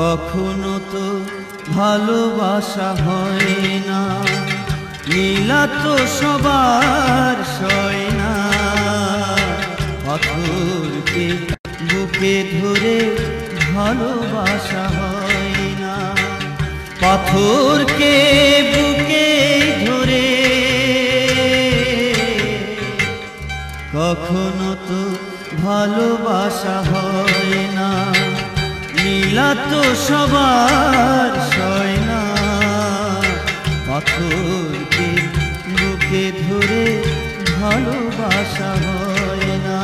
কখনো তো ভালোবাসা হয় না, নীলা তো সবার সয় না। পাথরকে বুকে ধরে ভালোবাসা হয় না, পাথরকে বুকে ধরে কখনো তো ভালোবাসা হয় না, নীলা তো সবার সয় না। পাথরকে বুকে ধরে ভালোবাসা হয় না।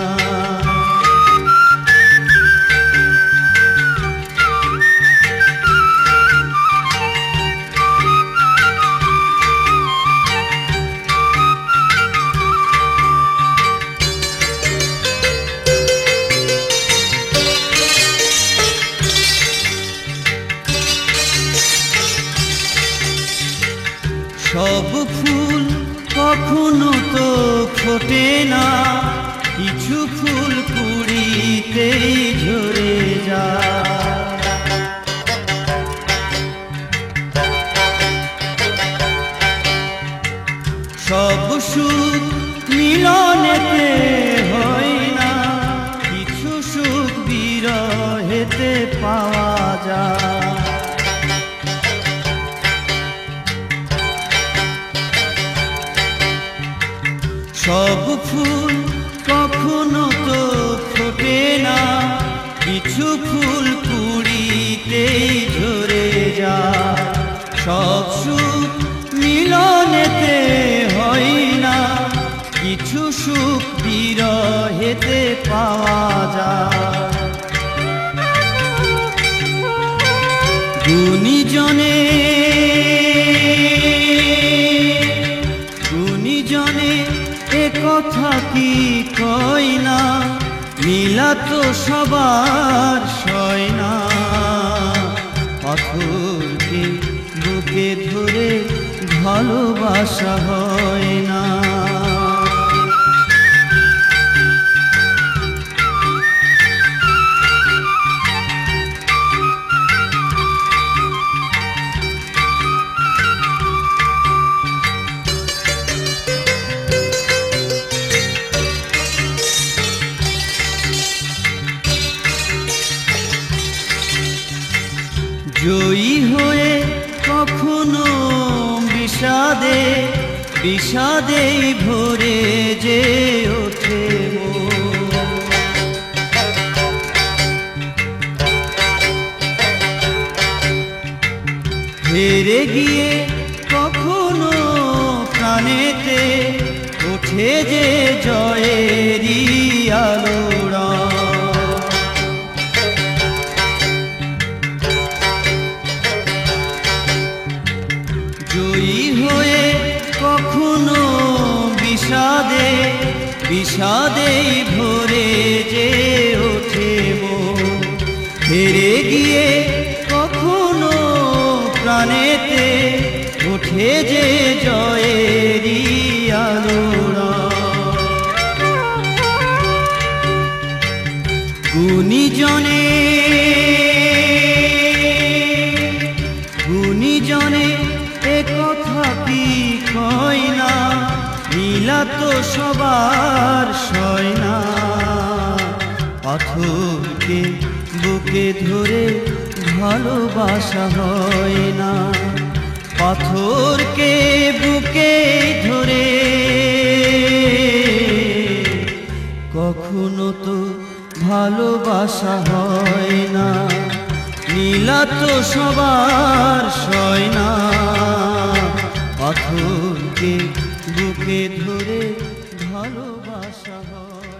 সব ফুল কখনো তো ফোটে না, কিছু ফুল কুড়িতেই ঝরে যায়। সব সুখ মিলনেতে হয় না, কিছু সুখ বিরহেতে পাওয়া যায়। সব ফুল কখনো তো ফোটে না, কিছু ফুল কুড়িতেই ঝরে যায়। সব সুখ মিলনেতে হয় না, কিছু সুখ বিরহেতে পাওয়া যায়। গুণীজনে কথা কি কয় না, নীলা তো সবার সয় না। পাথরকে বুকে ধরে ভালোবাসা হয় না। জয়ী হয়ে কখনো বিষাদে বিষাদে ভরে যে ওঠে হেরে গিয়ে কখনো প্রাণেতে ওঠে যে জয়েরই আলোড়ন। জয়ী হয়ে কখনো বিষাদে বিষাদে ভরে যে ওঠে হেরে গিয়ে কখনো প্রাণেতে ওঠে যে জয়েরই আলোড়ন। গুণীজনে কথা কি কয় না, নীলা তো সবার সয় না। পাথরকে বুকে ধরে ভালোবাসা হয় না, পাথরকে বুকে ধরে কখনো তো ভালোবাসা হয় না, নীলা তো সবার সয় না। পাথরকে বুকে ধরে ভালোবাসা হয়।